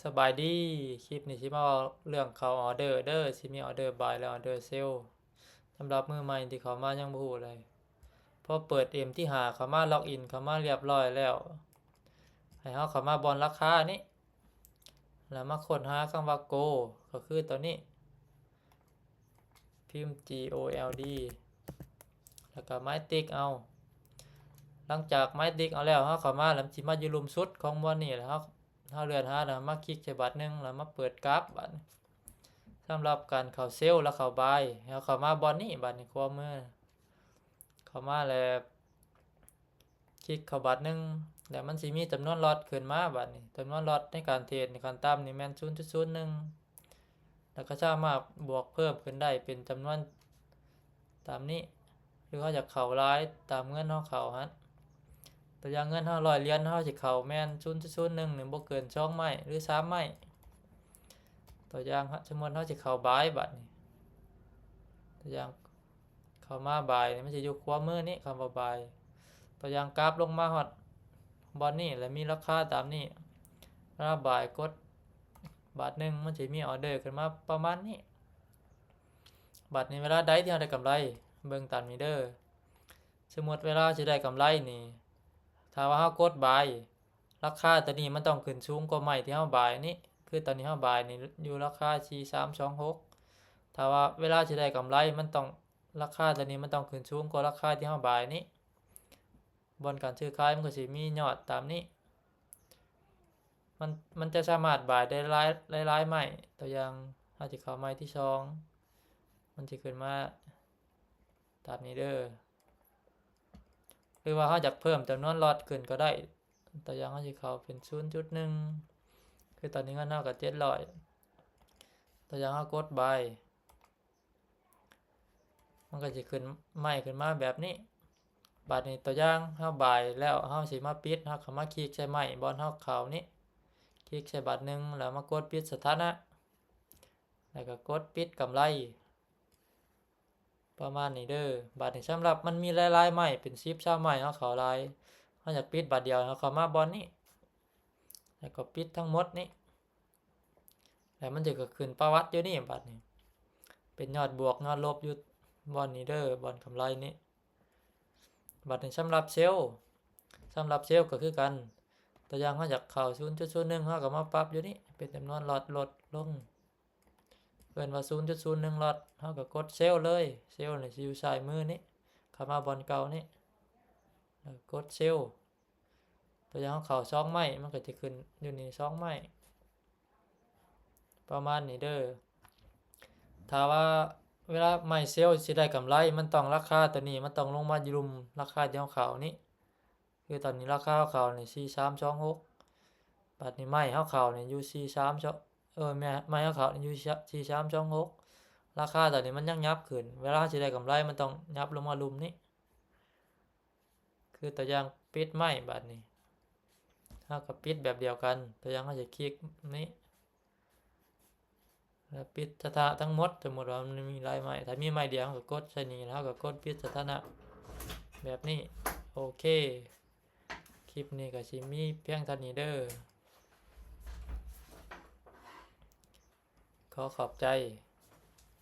สบายดีคลิปนี้สิมาเว้าเรื่องเข้าออเดอร์เด้อสิมีออเดอร์บายและออเดอร์เซลสำหรับมือใหม่ที่เข้ามายังบ่ฮู้เลยพอเปิดเอ็มที่หาเข้ามาล็อกอินเข้ามาเรียบร้อยแล้วให้เฮาเข้ามาบอนราคานี้แล้วมาค้นหาคำว่า Go ก็คือตัวนี้พิมพ์ GOLD แล้วก็ไม้ติ๊กเอาหลังจากไม้ติ๊กเอาแล้วเฮาเข้ามาแล้วสิมาอยู่หลุมสุดของหมวดนี้แล้วเฮาเลื่อนหาแล้วมาคลิกใส่บัตรหนึงแล้วมาเปิดกราฟบัดนี้สำหรับการเข้าเซลล์และเข้าบายเฮาเข้ามาบอนนี้บัดนี้ขวามือเข้ามาแล้วคลิกเข้าบัตรหนึงแล้วมันสิมีจำนวนล็อตขึ้นมาบัดนี้จำนวนล็อตในการเทรดในขั้นต่ำนี่แม่น 0.01 แล้วก็สามารถบวกเพิ่มขึ้นได้เป็นจำนวนตามนี้หรือเฮาอยากเข้าหลายตามเงินเฮาเข้าหั่นตัวอย่างเงินเฮา100เหรียญเฮาสิเข้าแม่น 0.01 นี่บ่เกิน2ไม้หรือ3ไม้ตัวอย่างสมมุติเฮาสิเข้าบายบัดนี้ตัวอย่างเข้ามาบายนี่มันสิอยู่ขวามือนี้คำว่าบายตัวอย่างกราฟลงมาฮอดบอนนี้แล้วมีราคาตามนี้เวลาบายกดบาทหนึงมันสิมีออเดอร์ขึ้นมาประมาณนี้บาทนี้เวลาใดที่เราได้กำไรเบิ่งตามนี้เด้อสมมุติเวลาสิได้กำไรนี่ถ้าว่าเฮากดบายราคาตัวนี้มันต้องขึ้นสูงกว่าไม้ที่เฮาบายนี้คือตอนนี้เฮาบายนี่อยู่ราคา4326ถ้าว่าเวลาสิได้กำไรมันต้องราคาตัวนี้มันต้องขึ้นสูงกว่าราคาที่เฮาบายนี้บนการซื้อขายมันก็สิมียอดตามนี้มันจะสามารถบายได้หลายไม้ตัวอย่างเฮาสิเข้าไม้ที่2มันสิขึ้นมาตามนี้เด้อหรือว่าเฮาอยากเพิ่มจำนวนล็อตขึ้นก็ได้ตัวอย่างเฮาสิเข้าเป็น 0.1 คือตอนนี้เงินเฮาก็700ตัวอย่างเฮากด buy มันก็สิขึ้นไม้ขึ้นมาแบบนี้บัดนี้ตัวอย่างเฮา buy แล้วเฮาสิมาปิดเฮาก็มาคลิกใส่ไม้บอนเฮาเข้านี้คลิกใส่บัตรหนึ่งแล้วมากดปิดสถานะแล้วก็กดปิดกำไรประมาณนี้เด้อบัตรนี้สำหรับมันมีหลายๆไม้เป็น10 20ไม้เฮาเข้าหลายเฮาอยากปิดบัตรเดียวเฮาเข้ามาบอนนี้แล้วก็ปิดทั้งหมดนี้แล้วมันจะก็ขึ้นประวัติอยู่นี่บัตรนี้เป็นยอดบวกยอดลบอยู่บอนนี้เด้อบอนกำไรนี้บัตรนี้สำหรับเซลล์ก็คือกันตัวอย่างเฮาอยากเข้า 0.01 เฮาก็มาปรับอยู่นี่เป็นจำนวนล็อตลดลงเอิ้นว่า 0.01 ล็อตเฮาก็กดเซลล์เลยเซลล์นี่สิอยู่ซ้ายมือนี้เข้ามาบอนเก่านี้แล้วกดเซลล์ตัวอย่างเฮาเข้า2ไม้มันก็สิขึ้นอยู่นี่2ไม้ประมาณนี้เด้อถ้าว่าเวลาไม้เซลล์สิได้กำไรมันต้องราคาตัวนี้มันต้องลงมาอยู่รุมราคาที่เฮาเข้านี้คือตอนนี้ราคาเฮาเข้านี่4326บัดนี้ไม้เฮาเข้านี่อยู่43ไม้เฮาเข้านี่อยู่4326ราคาตอนนี้มันยังยับขึ้นเวลาสิได้กำไรมันต้องยับลงมารุมนี้คือตัวอย่างปิดไม้บัดนี้เฮาก็ปิดแบบเดียวกันตัวอย่างเฮาจะคลิกนี้แล้วปิดสถานะทั้งหมดสมมุติว่ามันมีหลายไม้ถ้ามีไม้เดียวก็กดใส่นี้แล้วก็กดปิดสถานะแบบนี้โอเคคลิปนี้ก็สิมีเพียงเท่านี้เด้อขอขอบใจ